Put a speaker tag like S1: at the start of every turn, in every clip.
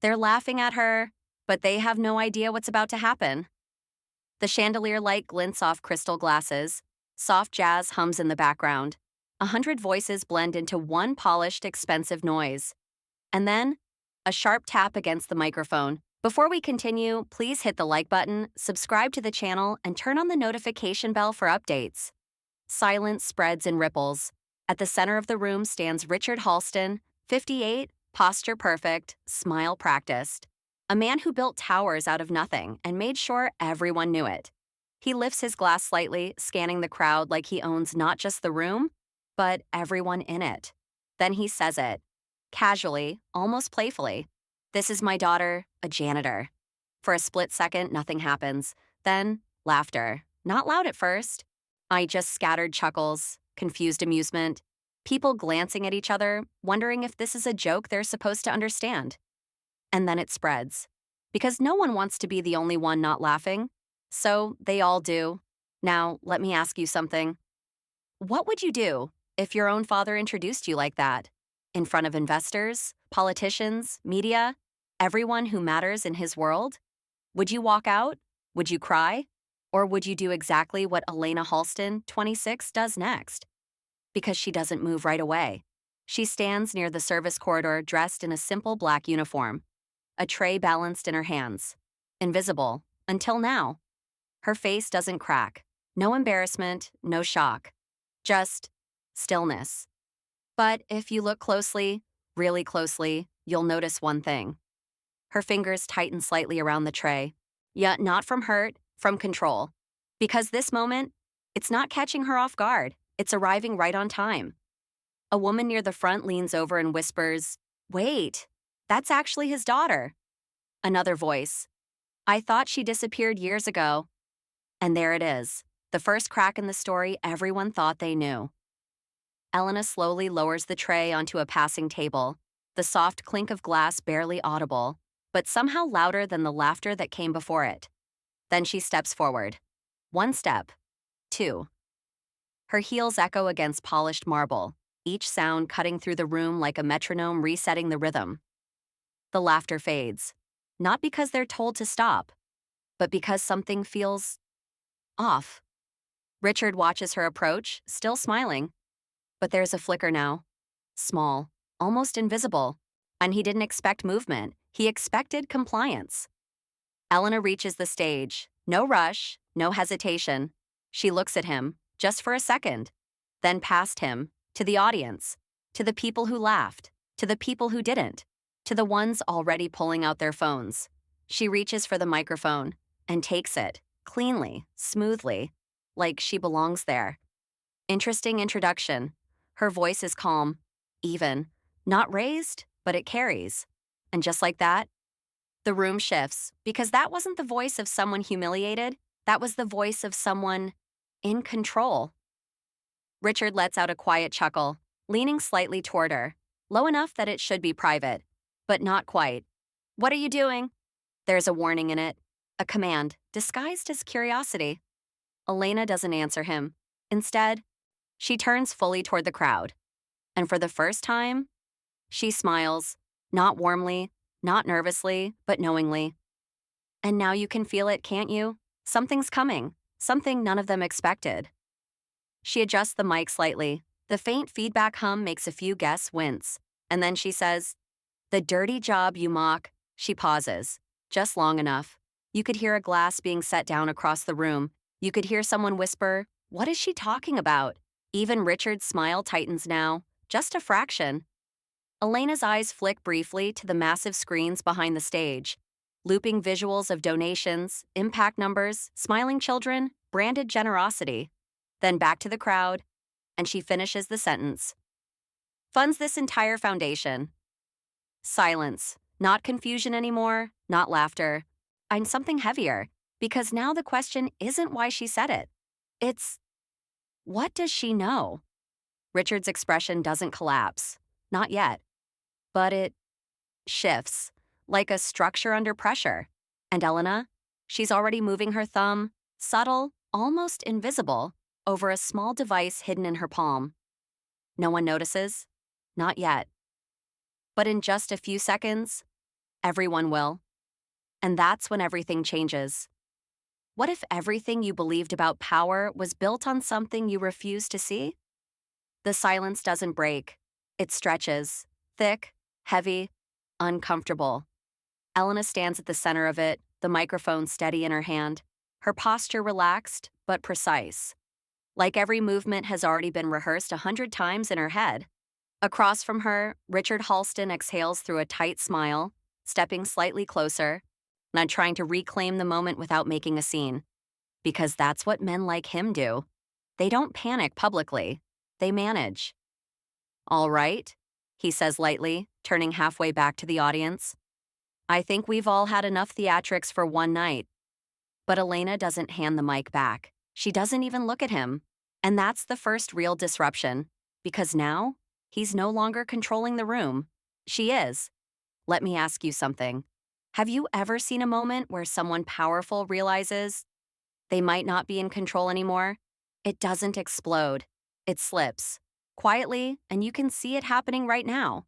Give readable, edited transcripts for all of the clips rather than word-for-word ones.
S1: They're laughing at her, but they have no idea what's about to happen. The chandelier light glints off crystal glasses. Soft jazz hums in the background. 100 voices blend into one polished, expensive noise. And then, a sharp tap against the microphone. Before we continue, please hit the like button, subscribe to the channel, and turn on the notification bell for updates. Silence spreads in ripples. At the center of the room stands Richard Halston, 58, posture perfect, smile practiced. A man who built towers out of nothing and made sure everyone knew it. He lifts his glass slightly, scanning the crowd like he owns not just the room, but everyone in it. Then he says it, casually, almost playfully. "This is my daughter, a janitor." For a split second, nothing happens. Then, laughter. Not loud at first. Just scattered chuckles, confused amusement, people glancing at each other, wondering if this is a joke they're supposed to understand. And then it spreads. Because no one wants to be the only one not laughing. So they all do. Now, let me ask you something. What would you do if your own father introduced you like that? In front of investors, politicians, media, everyone who matters in his world? Would you walk out? Would you cry? Or would you do exactly what Elena Halston, 26, does next? Because she doesn't move right away. She stands near the service corridor dressed in a simple black uniform, a tray balanced in her hands. Invisible, until now. Her face doesn't crack. No embarrassment, no shock. Just stillness. But if you look closely, really closely, you'll notice one thing. Her fingers tighten slightly around the tray. Yet not from hurt, from control. Because this moment, it's not catching her off guard. It's arriving right on time. A woman near the front leans over and whispers, "Wait, that's actually his daughter." Another voice, "I thought she disappeared years ago." And there it is, the first crack in the story everyone thought they knew. Elena slowly lowers the tray onto a passing table, the soft clink of glass barely audible, but somehow louder than the laughter that came before it. Then she steps forward. One step. Two. Her heels echo against polished marble, each sound cutting through the room like a metronome resetting the rhythm. The laughter fades, not because they're told to stop, but because something feels off. Richard watches her approach, still smiling. But there's a flicker now. Small, almost invisible. And he didn't expect movement. He expected compliance. Elena reaches the stage. No rush, no hesitation. She looks at him, just for a second. Then past him, to the audience, to the people who laughed, to the people who didn't, to the ones already pulling out their phones. She reaches for the microphone and takes it, cleanly, smoothly, like she belongs there. Interesting introduction. Her voice is calm, even, not raised, but it carries. And just like that, the room shifts, because that wasn't the voice of someone humiliated, that was the voice of someone in control. Richard lets out a quiet chuckle, leaning slightly toward her, low enough that it should be private, but not quite. "What are you doing?" There's a warning in it, a command, disguised as curiosity. Elena doesn't answer him. Instead, she turns fully toward the crowd. And for the first time, she smiles, not warmly, not nervously, but knowingly. And now you can feel it, can't you? Something's coming, something none of them expected. She adjusts the mic slightly. The faint feedback hum makes a few guests wince. And then she says, "The dirty job you mock." She pauses, just long enough. You could hear a glass being set down across the room. You could hear someone whisper, "What is she talking about?" Even Richard's smile tightens now, just a fraction. Elena's eyes flick briefly to the massive screens behind the stage, looping visuals of donations, impact numbers, smiling children, branded generosity. Then back to the crowd, and she finishes the sentence. "Funds this entire foundation." Silence. Not confusion anymore, not laughter. And something heavier, because now the question isn't why she said it. It's, what does she know? Richard's expression doesn't collapse. Not yet. But it shifts, like a structure under pressure. And Elena? She's already moving her thumb, subtle, almost invisible, over a small device hidden in her palm. No one notices? Not yet. But in just a few seconds, Everyone will. And that's when everything changes. What if everything you believed about power was built on something you refused to see? The silence doesn't break. It stretches, thick, heavy, uncomfortable. Elena stands at the center of it, the microphone steady in her hand, her posture relaxed but precise. Like every movement has already been rehearsed 100 times in her head. Across from her, Richard Halston exhales through a tight smile, stepping slightly closer, not trying to reclaim the moment without making a scene. Because that's what men like him do. They don't panic publicly. They manage. All right, he says lightly, turning halfway back to the audience. I think we've all had enough theatrics for one night. But Elena doesn't hand the mic back. She doesn't even look at him. And that's the first real disruption. Because now, he's no longer controlling the room. She is. Let me ask you something. Have you ever seen a moment where someone powerful realizes they might not be in control anymore? It doesn't explode. It slips. Quietly, and you can see it happening right now.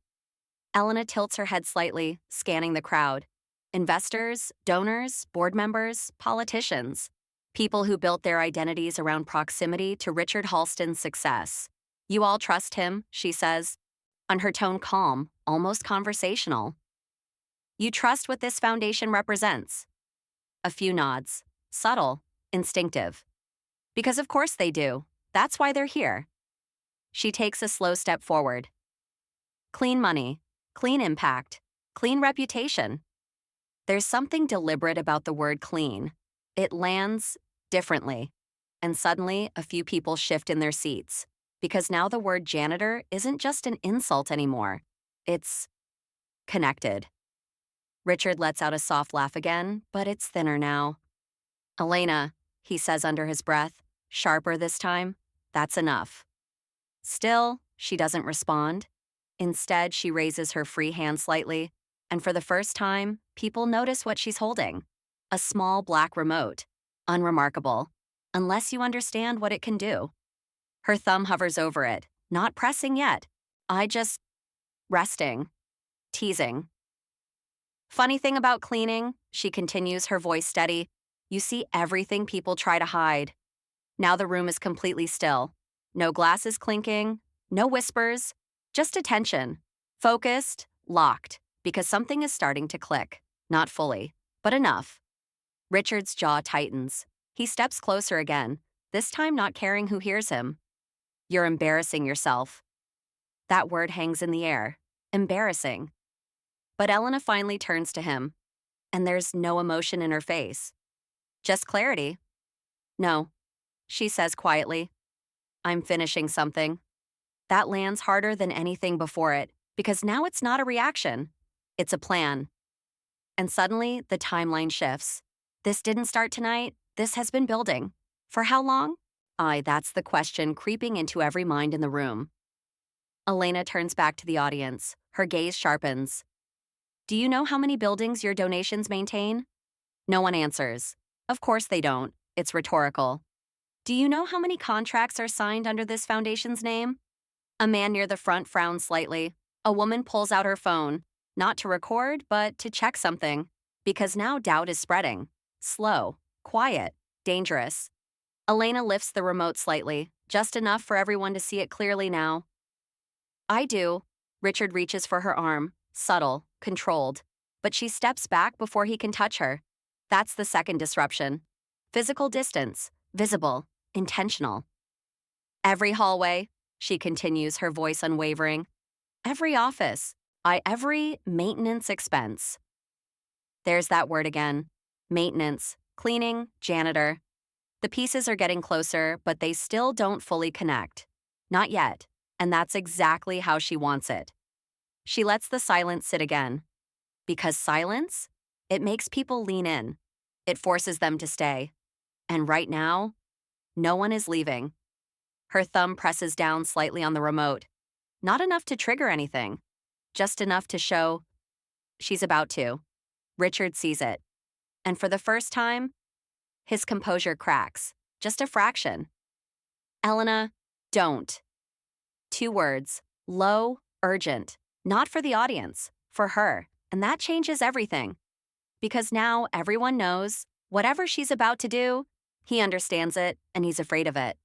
S1: Elena tilts her head slightly, scanning the crowd. Investors, donors, board members, politicians. People who built their identities around proximity to Richard Halston's success. You all trust him, she says, on her tone calm, almost conversational. You trust what this foundation represents. A few nods. Subtle, instinctive. Because of course they do. That's why they're here. She takes a slow step forward. Clean money, clean impact, clean reputation. There's something deliberate about the word clean. It lands differently. And suddenly, a few people shift in their seats. Because now the word janitor isn't just an insult anymore. It's connected. Richard lets out a soft laugh again, but it's thinner now. Elena, he says under his breath, sharper this time, that's enough. Still, she doesn't respond. Instead, she raises her free hand slightly, and for the first time, people notice what she's holding. A small black remote. Unremarkable, unless you understand what it can do. Her thumb hovers over it, not pressing yet. Resting. Teasing. Funny thing about cleaning, she continues, her voice steady, you see everything people try to hide. Now the room is completely still. No glasses clinking, no whispers, just attention. Focused, locked, because something is starting to click. Not fully, but enough. Richard's jaw tightens. He steps closer again, this time not caring who hears him. You're embarrassing yourself. That word hangs in the air. Embarrassing. But Elena finally turns to him, and there's no emotion in her face. Just clarity. No, she says quietly. I'm finishing something. That lands harder than anything before it, because now it's not a reaction. It's a plan. And suddenly, the timeline shifts. This didn't start tonight. This has been building. For how long? That's the question creeping into every mind in the room. Elena turns back to the audience. Her gaze sharpens. Do you know how many buildings your donations maintain? No one answers. Of course they don't. It's rhetorical. Do you know how many contracts are signed under this foundation's name? A man near the front frowns slightly. A woman pulls out her phone, not to record, but to check something. Because now doubt is spreading. Slow, quiet, dangerous. Elena lifts the remote slightly, just enough for everyone to see it clearly now. I do. Richard reaches for her arm, subtle, controlled. But she steps back before he can touch her. That's the second disruption. Physical distance, visible, intentional. Every hallway, she continues, her voice unwavering. Every office, every maintenance expense. There's that word again. Maintenance, cleaning, janitor. The pieces are getting closer, but they still don't fully connect. Not yet, and that's exactly how she wants it. She lets the silence sit again. Because silence, it makes people lean in. It forces them to stay. And right now, no one is leaving. Her thumb presses down slightly on the remote. Not enough to trigger anything. Just enough to show she's about to. Richard sees it. And for the first time, his composure cracks. Just a fraction. Elena, don't. 2 words. Low, urgent. Not for the audience. For her. and that changes everything. Because now everyone knows whatever she's about to do, he understands it and he's afraid of it.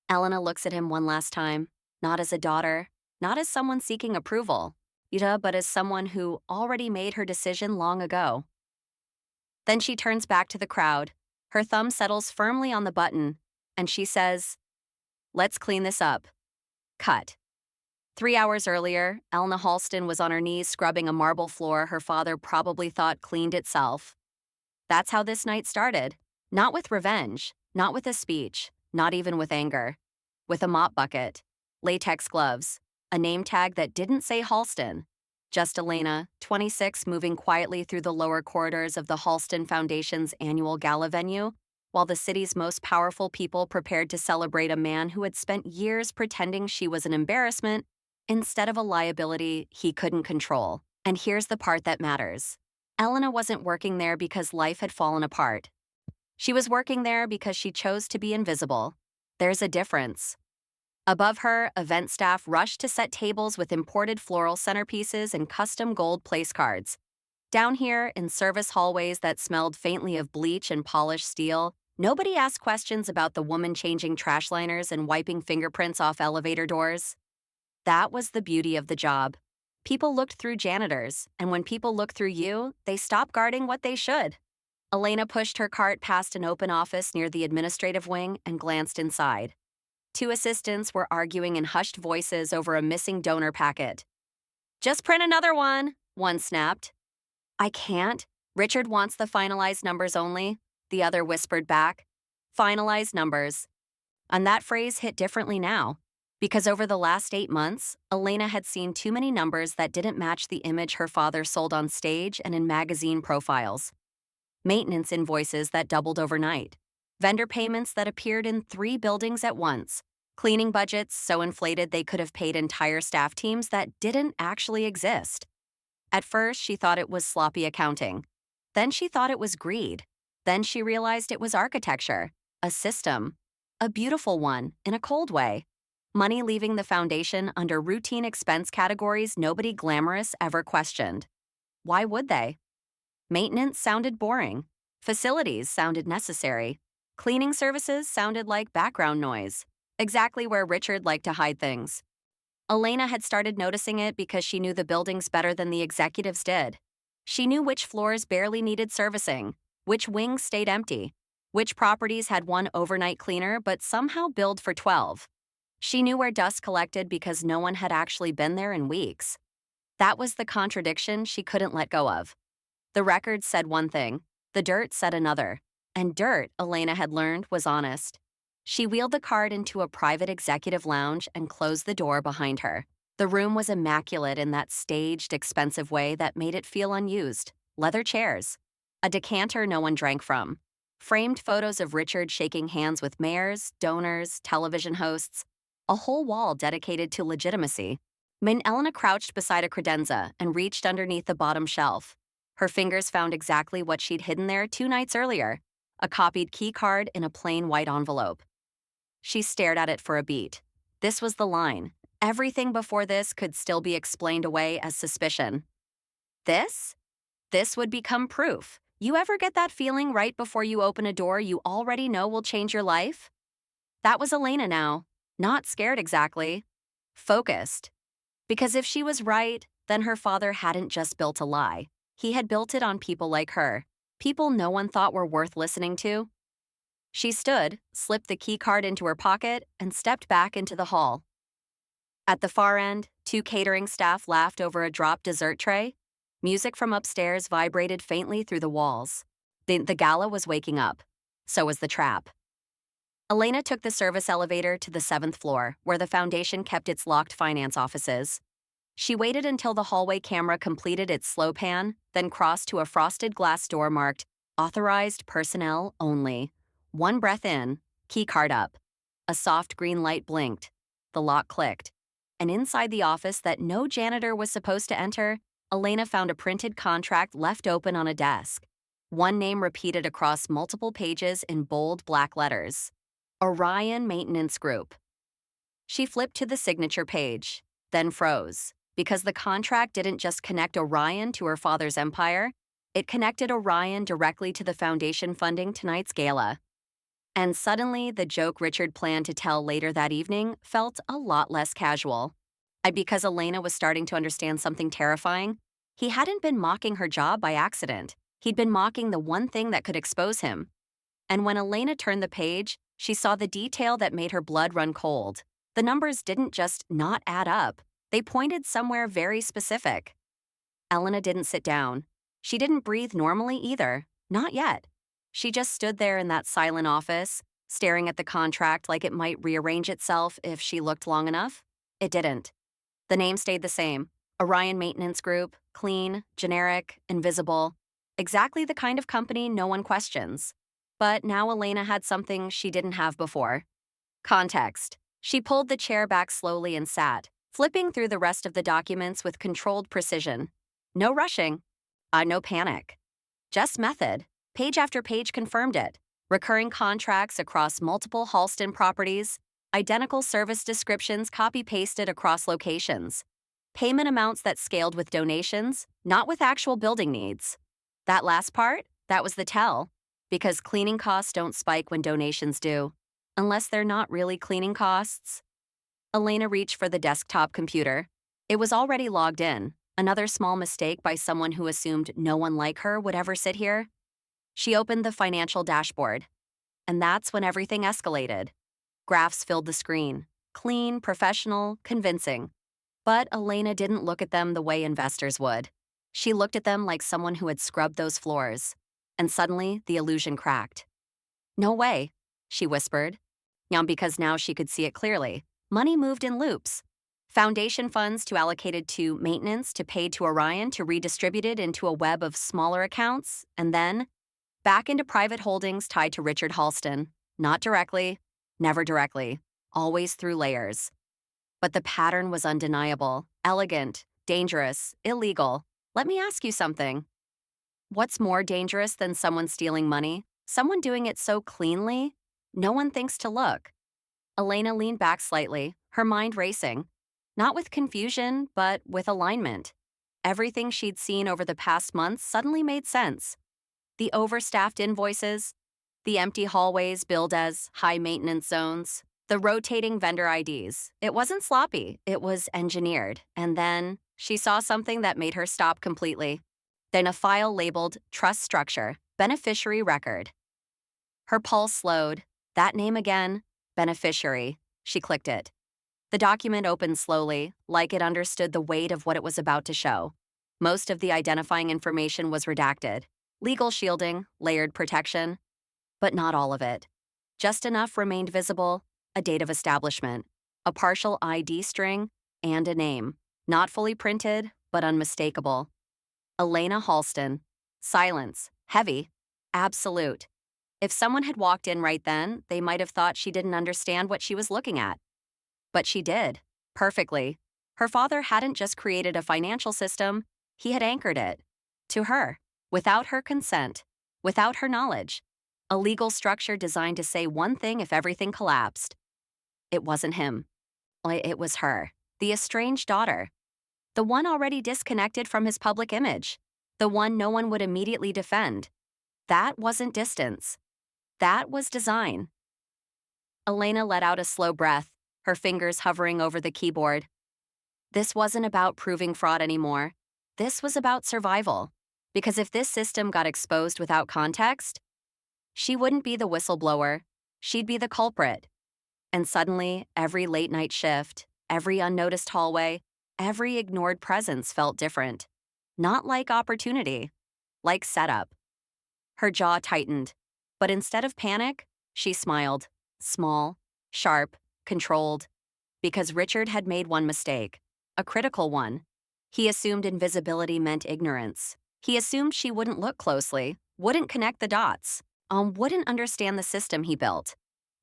S1: Elena looks at him one last time, not as a daughter, not as someone seeking approval, but as someone who already made her decision long ago. Then she turns back to the crowd. Her thumb settles firmly on the button, and she says, "Let's clean this up." Cut. 3 hours earlier, Elna Halston was on her knees scrubbing a marble floor her father probably thought cleaned itself. That's how this night started. Not with revenge, not with a speech, not even with anger. With a mop bucket, latex gloves, a name tag that didn't say Halston. Just Elena, 26, moving quietly through the lower corridors of the Halston Foundation's annual gala venue, while the city's most powerful people prepared to celebrate a man who had spent years pretending she was an embarrassment instead of a liability he couldn't control. And here's the part that matters. Elena wasn't working there because life had fallen apart. She was working there because she chose to be invisible. There's a difference. Above her, event staff rushed to set tables with imported floral centerpieces and custom gold place cards. Down here, in service hallways that smelled faintly of bleach and polished steel, nobody asked questions about the woman changing trash liners and wiping fingerprints off elevator doors. That was the beauty of the job. People looked through janitors, and when people look through you, they stop guarding what they should. Elena pushed her cart past an open office near the administrative wing and glanced inside. 2 assistants were arguing in hushed voices over a missing donor packet. "Just print another one snapped. "I can't. Richard wants the finalized numbers only," the other whispered back. Finalized numbers. And that phrase hit differently now, because over the last 8 months, Elena had seen too many numbers that didn't match the image her father sold on stage and in magazine profiles. Maintenance invoices that doubled overnight. Vendor payments that appeared in 3 buildings at once. Cleaning budgets so inflated they could have paid entire staff teams that didn't actually exist. At first, she thought it was sloppy accounting. Then she thought it was greed. Then she realized it was architecture, a system, a beautiful one, in a cold way. Money leaving the foundation under routine expense categories nobody glamorous ever questioned. Why would they? Maintenance sounded boring. Facilities sounded necessary. Cleaning services sounded like background noise, exactly where Richard liked to hide things. Elena had started noticing it because she knew the buildings better than the executives did. She knew which floors barely needed servicing, which wings stayed empty, which properties had one overnight cleaner but somehow billed for 12. She knew where dust collected because no one had actually been there in weeks. That was the contradiction she couldn't let go of. The records said one thing, the dirt said another. And dirt, Elena had learned, was honest. She wheeled the cart into a private executive lounge and closed the door behind her. The room was immaculate in that staged, expensive way that made it feel unused. Leather chairs. A decanter no one drank from. Framed photos of Richard shaking hands with mayors, donors, television hosts. A whole wall dedicated to legitimacy. Elena crouched beside a credenza and reached underneath the bottom shelf. Her fingers found exactly what she'd hidden there 2 nights earlier, a copied key card in a plain white envelope. She stared at it for a beat. This was the line. Everything before this could still be explained away as suspicion. This? This would become proof. You ever get that feeling right before you open a door you already know will change your life? That was Elena now. Not scared exactly. Focused. Because if she was right, then her father hadn't just built a lie. He had built it on people like her. People no one thought were worth listening to. She stood, slipped the key card into her pocket, and stepped back into the hall. At the far end, 2 catering staff laughed over a dropped dessert tray. Music from upstairs vibrated faintly through the walls. The gala was waking up. So was the trap. Elena took the service elevator to the 7th floor, where the foundation kept its locked finance offices. She waited until the hallway camera completed its slow pan, then crossed to a frosted glass door marked, "Authorized personnel only." 1 breath in, key card up. A soft green light blinked. The lock clicked. And inside the office that no janitor was supposed to enter, Elena found a printed contract left open on a desk. One name repeated across multiple pages in bold black letters. Orion Maintenance Group. She flipped to the signature page, then froze, because the contract didn't just connect Orion to her father's empire, it connected Orion directly to the foundation funding tonight's gala. And suddenly, the joke Richard planned to tell later that evening felt a lot less casual. Because Elena was starting to understand something terrifying, he hadn't been mocking her job by accident. He'd been mocking the one thing that could expose him. And when Elena turned the page, she saw the detail that made her blood run cold. The numbers didn't just not add up. They pointed somewhere very specific. Elena didn't sit down. She didn't breathe normally either. Not yet. She just stood there in that silent office, staring at the contract like it might rearrange itself if she looked long enough. It didn't. The name stayed the same. Orion Maintenance Group, clean, generic, invisible. Exactly the kind of company no one questions. But now Elena had something she didn't have before. Context. She pulled the chair back slowly and sat, flipping through the rest of the documents with controlled precision. No rushing. No panic. Just method. Page after page confirmed it. Recurring contracts across multiple Halston properties, identical service descriptions copy-pasted across locations. Payment amounts that scaled with donations, not with actual building needs. That last part, that was the tell, because cleaning costs don't spike when donations do, unless they're not really cleaning costs. Elena reached for the desktop computer. It was already logged in, another small mistake by someone who assumed no one like her would ever sit here. She opened the financial dashboard, and that's when everything escalated. Graphs filled the screen, clean, professional, convincing. But Elena didn't look at them the way investors would. She looked at them like someone who had scrubbed those floors. And suddenly, the illusion cracked. "No way," she whispered. Because now she could see it clearly. Money moved in loops. Foundation funds to allocated to maintenance to paid to Orion to redistributed into a web of smaller accounts, and then back into private holdings tied to Richard Halston. Not directly, never directly, always through layers. But the pattern was undeniable, elegant, dangerous, illegal. Let me ask you something. What's more dangerous than someone stealing money? Someone doing it so cleanly, no one thinks to look. Elena leaned back slightly, her mind racing. Not with confusion, but with alignment. Everything she'd seen over the past months suddenly made sense. The overstaffed invoices, the empty hallways billed as high-maintenance zones, the rotating vendor IDs. It wasn't sloppy, it was engineered. And then she saw something that made her stop completely. Then a file labeled Trust Structure, Beneficiary Record. Her pulse slowed. That name again, Beneficiary. She clicked it. The document opened slowly, like it understood the weight of what it was about to show. Most of the identifying information was redacted. Legal shielding, layered protection. But not all of it. Just enough remained visible, a date of establishment, a partial ID string, and a name. Not fully printed, but unmistakable. Elena Halston. Silence. Heavy. Absolute. If someone had walked in right then, they might have thought she didn't understand what she was looking at. But she did. Perfectly. Her father hadn't just created a financial system, he had anchored it. To her. Without her consent. Without her knowledge. A legal structure designed to say one thing if everything collapsed. It wasn't him. It was her. The estranged daughter. The one already disconnected from his public image. The one no one would immediately defend. That wasn't distance. That was design. Elena let out a slow breath, her fingers hovering over the keyboard. This wasn't about proving fraud anymore. This was about survival. Because if this system got exposed without context, she wouldn't be the whistleblower. She'd be the culprit. And suddenly, every late-night shift, every unnoticed hallway, every ignored presence felt different. Not like opportunity, like setup. Her jaw tightened, but instead of panic, she smiled. Small, sharp, controlled. Because Richard had made one mistake, a critical one. He assumed invisibility meant ignorance. He assumed she wouldn't look closely, wouldn't connect the dots, wouldn't understand the system he built.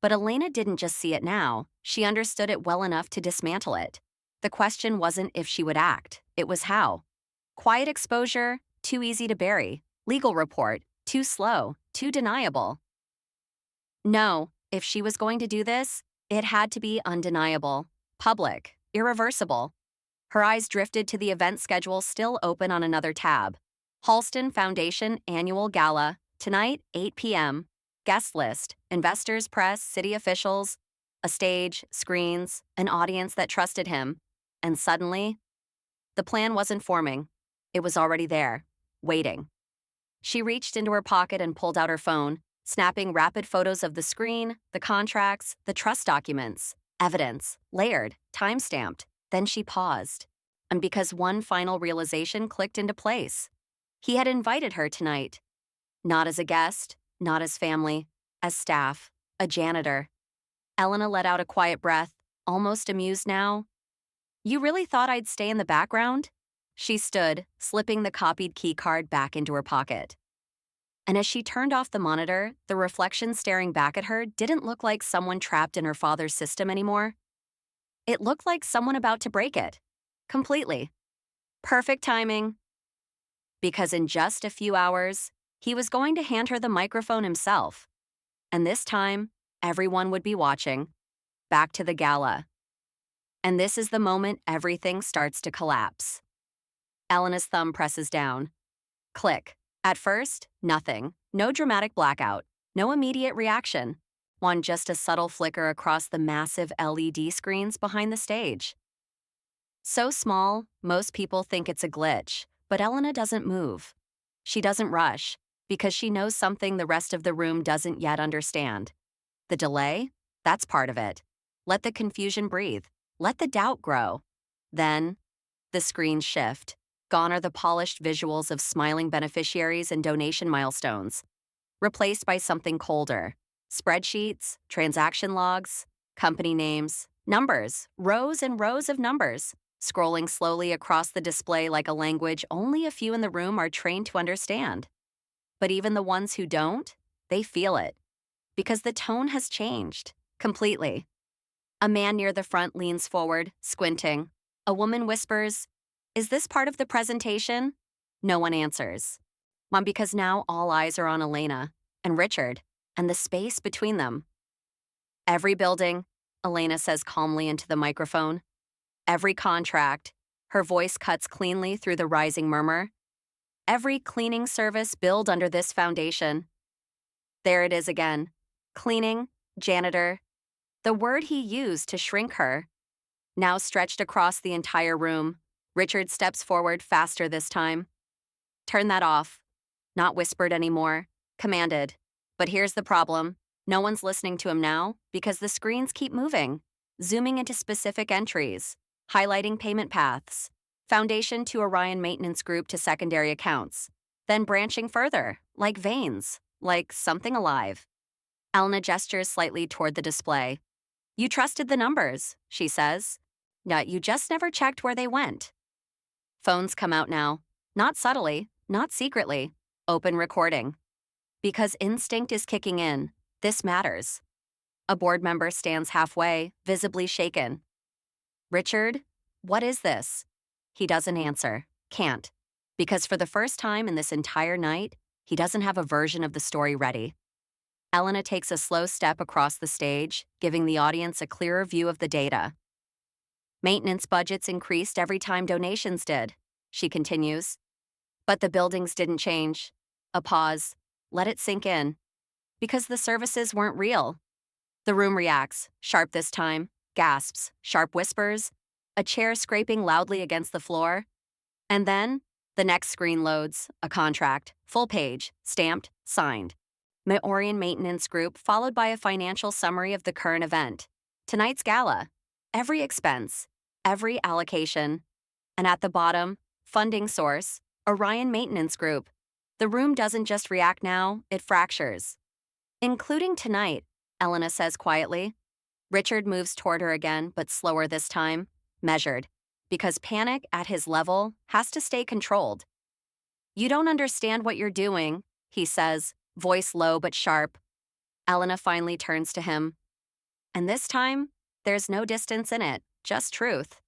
S1: But Elena didn't just see it now, she understood it well enough to dismantle it. The question wasn't if she would act, it was how. Quiet exposure, too easy to bury. Legal report, too slow, too deniable. No, if she was going to do this, it had to be undeniable, public, irreversible. Her eyes drifted to the event schedule still open on another tab. Halston Foundation Annual Gala, tonight, 8 p.m. Guest list, investors, press, city officials, a stage, screens, an audience that trusted him. And suddenly, the plan wasn't forming. It was already there, waiting. She reached into her pocket and pulled out her phone, snapping rapid photos of the screen, the contracts, the trust documents, evidence, layered, time-stamped. Then she paused. And because one final realization clicked into place. He had invited her tonight. Not as a guest, not as family, as staff, a janitor. Elena let out a quiet breath, almost amused now. You really thought I'd stay in the background? She stood, slipping the copied key card back into her pocket. And as she turned off the monitor, the reflection staring back at her didn't look like someone trapped in her father's system anymore. It looked like someone about to break it. Completely. Perfect timing. Because in just a few hours, he was going to hand her the microphone himself. And this time, everyone would be watching. Back to the gala. And this is the moment everything starts to collapse. Elena's thumb presses down. Click. At first, nothing. No dramatic blackout. No immediate reaction. One just a subtle flicker across the massive LED screens behind the stage. So small, most people think it's a glitch, but Elena doesn't move. She doesn't rush, because she knows something the rest of the room doesn't yet understand. The delay? That's part of it. Let the confusion breathe. Let the doubt grow. Then, the screens shift. Gone are the polished visuals of smiling beneficiaries and donation milestones. Replaced by something colder. Spreadsheets, transaction logs, company names, numbers, rows and rows of numbers, scrolling slowly across the display like a language only a few in the room are trained to understand. But even the ones who don't, they feel it. Because the tone has changed. Completely. A man near the front leans forward, squinting. A woman whispers, "Is this part of the presentation?" No one answers. Because now all eyes are on Elena and Richard and the space between them. Every building, Elena says calmly into the microphone. Every contract, her voice cuts cleanly through the rising murmur. Every cleaning service billed under this foundation. There it is again. Cleaning, janitor. The word he used to shrink her. Now stretched across the entire room, Richard steps forward faster this time. Turn that off. Not whispered anymore. Commanded. But here's the problem. No one's listening to him now because the screens keep moving, zooming into specific entries, highlighting payment paths, foundation to Orion Maintenance Group to secondary accounts, then branching further, like veins, like something alive. Elena gestures slightly toward the display. You trusted the numbers, she says. Yet you just never checked where they went. Phones come out now. Not subtly, not secretly. Open recording. Because instinct is kicking in. This matters. A board member stands halfway, visibly shaken. Richard, what is this? He doesn't answer. Can't. Because for the first time in this entire night, he doesn't have a version of the story ready. Elena takes a slow step across the stage, giving the audience a clearer view of the data. Maintenance budgets increased every time donations did, she continues. But the buildings didn't change. A pause. Let it sink in. Because the services weren't real. The room reacts, sharp this time, gasps, sharp whispers, a chair scraping loudly against the floor. And then, the next screen loads, a contract, full page, stamped, signed. Orion Maintenance Group, followed by a financial summary of the current event. Tonight's gala. Every expense, every allocation. And at the bottom, funding source, Orion Maintenance Group. The room doesn't just react now, it fractures. Including tonight, Elena says quietly. Richard moves toward her again, but slower this time, measured. Because panic at his level has to stay controlled. You don't understand what you're doing, he says, voice low but sharp. Elena finally turns to him. And this time, there's no distance in it, just truth.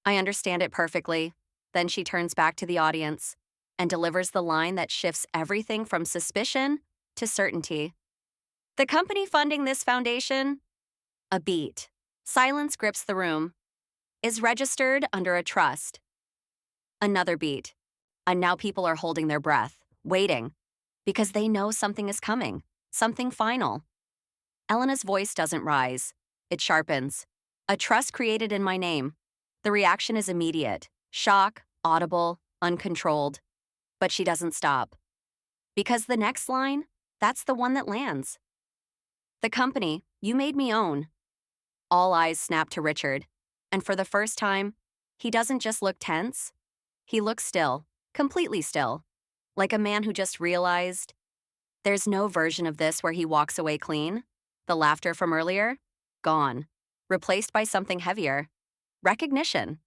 S1: I understand it perfectly. Then she turns back to the audience and delivers the line that shifts everything from suspicion to certainty. The company funding this foundation? A beat. Silence grips the room. is registered under a trust. Another beat. And now people are holding their breath, waiting, because they know something is coming, something final. Elena's voice doesn't rise. It sharpens. A trust created in my name. The reaction is immediate. Shock, audible, uncontrolled. But she doesn't stop. Because the next line, that's the one that lands. The company you made me own. All eyes snap to Richard. And for the first time, he doesn't just look tense. He looks still, completely still. Like a man who just realized there's no version of this where he walks away clean. The laughter from earlier? Gone. Replaced by something heavier. Recognition.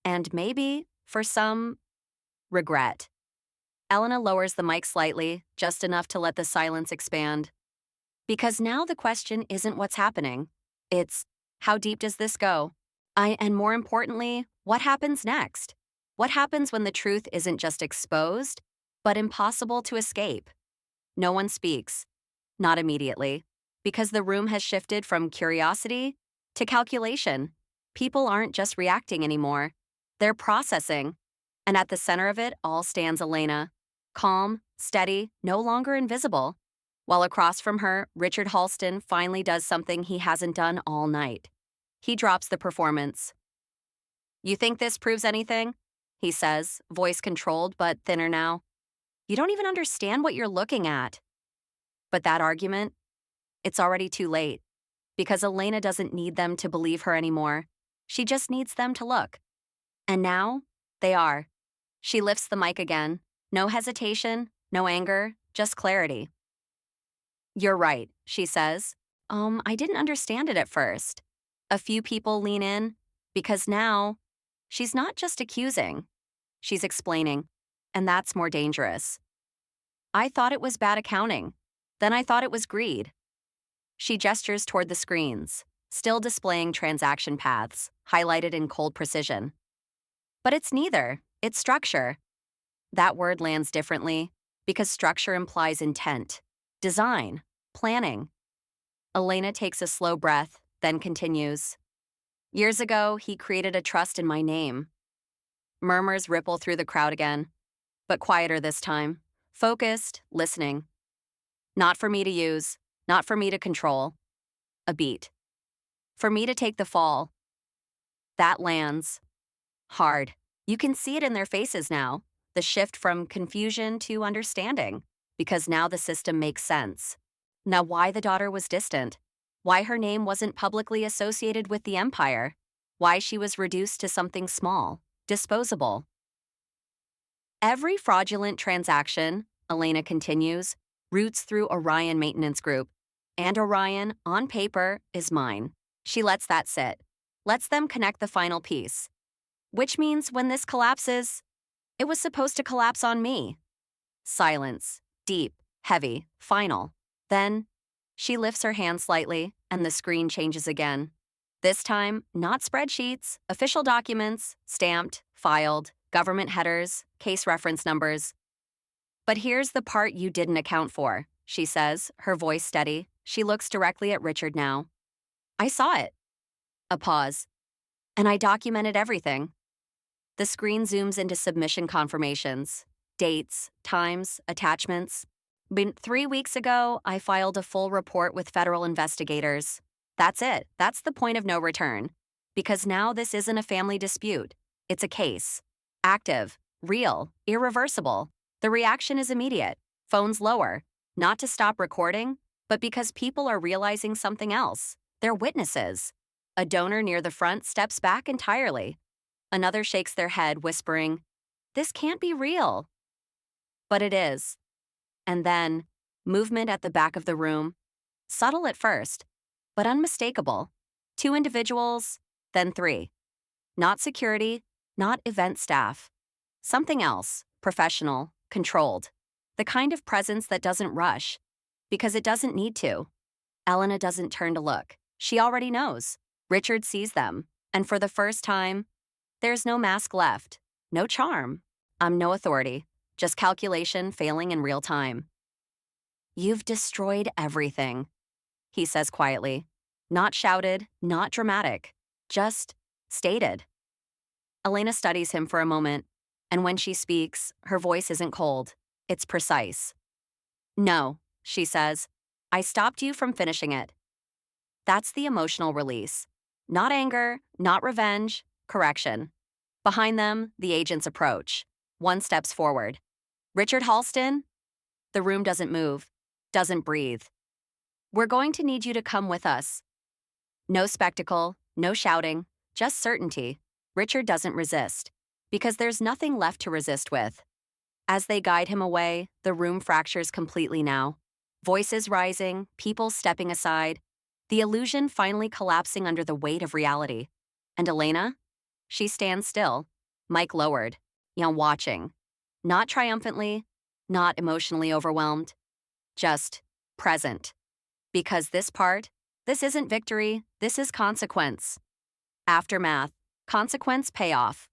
S1: And maybe, for some, regret. Elena lowers the mic slightly, just enough to let the silence expand. Because now the question isn't what's happening. It's, how deep does this go? And more importantly, what happens next? What happens when the truth isn't just exposed, but impossible to escape? No one speaks. Not immediately. Because the room has shifted from curiosity to calculation. People aren't just reacting anymore. They're processing. And at the center of it all stands Elena. Calm, steady, no longer invisible. While across from her, Richard Halston finally does something he hasn't done all night. He drops the performance. You think this proves anything? He says, voice controlled but thinner now. You don't even understand what you're looking at. But that argument, it's already too late. Because Elena doesn't need them to believe her anymore. She just needs them to look. And now, they are. She lifts the mic again. No hesitation, no anger, just clarity. You're right, she says. I didn't understand it at first. A few people lean in, because now, she's not just accusing. She's explaining, and that's more dangerous. I thought it was bad accounting. Then I thought it was greed. She gestures toward the screens, still displaying transaction paths, highlighted in cold precision. But it's neither. It's structure. That word lands differently because structure implies intent, design, planning. Elena takes a slow breath, then continues. Years ago, he created a trust in my name. Murmurs ripple through the crowd again, but quieter this time, focused, listening. Not for me to use, not for me to control. A beat. For me to take the fall. That lands. Hard. You can see it in their faces now, the shift from confusion to understanding, because now the system makes sense. Now why the daughter was distant, why her name wasn't publicly associated with the empire, why she was reduced to something small, disposable. Every fraudulent transaction, Elena continues, routes through Orion Maintenance Group, and Orion, on paper, is mine. She lets that sit, lets them connect the final piece. Which means when this collapses, it was supposed to collapse on me. Silence, deep, heavy, final. Then, she lifts her hand slightly, and the screen changes again. This time, not spreadsheets, official documents, stamped, filed, government headers, case reference numbers. But here's the part you didn't account for, she says, her voice steady. She looks directly at Richard now. I saw it. A pause. And I documented everything. The screen zooms into submission confirmations, dates, times, attachments. 3 weeks ago, I filed a full report with federal investigators. That's it. That's the point of no return. Because now this isn't a family dispute. It's a case. Active, real, irreversible. The reaction is immediate. Phones lower. Not to stop recording, but because people are realizing something else. They're witnesses. A donor near the front steps back entirely. Another shakes their head, whispering, "This can't be real." But it is. And then, movement at the back of the room. Subtle at first, but unmistakable. 2 individuals, then 3. Not security, not event staff. Something else, professional, controlled. The kind of presence that doesn't rush, because it doesn't need to. Elena doesn't turn to look. She already knows. Richard sees them, and for the first time, there's no mask left, no charm, no authority, just calculation failing in real time. You've destroyed everything, he says quietly. Not shouted, not dramatic, just stated. Elena studies him for a moment, and when she speaks, her voice isn't cold. It's precise. No, she says. I stopped you from finishing it. That's the emotional release. Not anger, not revenge, correction. Behind them, the agents approach. One steps forward. Richard Halston? The room doesn't move, doesn't breathe. We're going to need you to come with us. No spectacle, no shouting, just certainty. Richard doesn't resist, because there's nothing left to resist with. As they guide him away, the room fractures completely now. Voices rising, people stepping aside, the illusion finally collapsing under the weight of reality. And Elena? She stands still, mic lowered, watching. Not triumphantly, not emotionally overwhelmed, just present. Because this isn't victory, this is consequence. Aftermath, consequence payoff.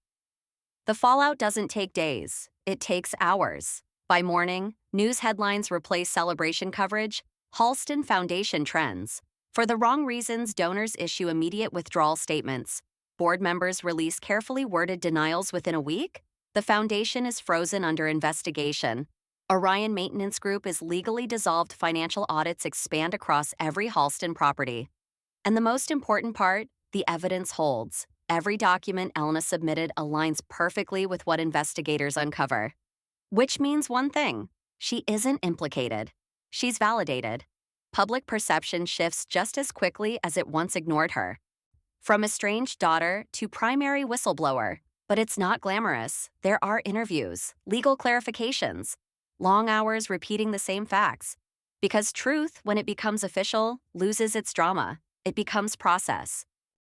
S1: The fallout doesn't take days, it takes hours. By morning, news headlines replace celebration coverage, Halston Foundation trends. For the wrong reasons, donors issue immediate withdrawal statements. Board members release carefully worded denials within a week. The foundation is frozen under investigation. Orion Maintenance Group is legally dissolved. Financial audits expand across every Halston property. And the most important part, the evidence holds. Every document Elena submitted aligns perfectly with what investigators uncover. Which means one thing: she isn't implicated. She's validated. Public perception shifts just as quickly as it once ignored her. From estranged daughter to primary whistleblower. But it's not glamorous. There are interviews, legal clarifications, long hours repeating the same facts. Because truth, when it becomes official, loses its drama. It becomes process.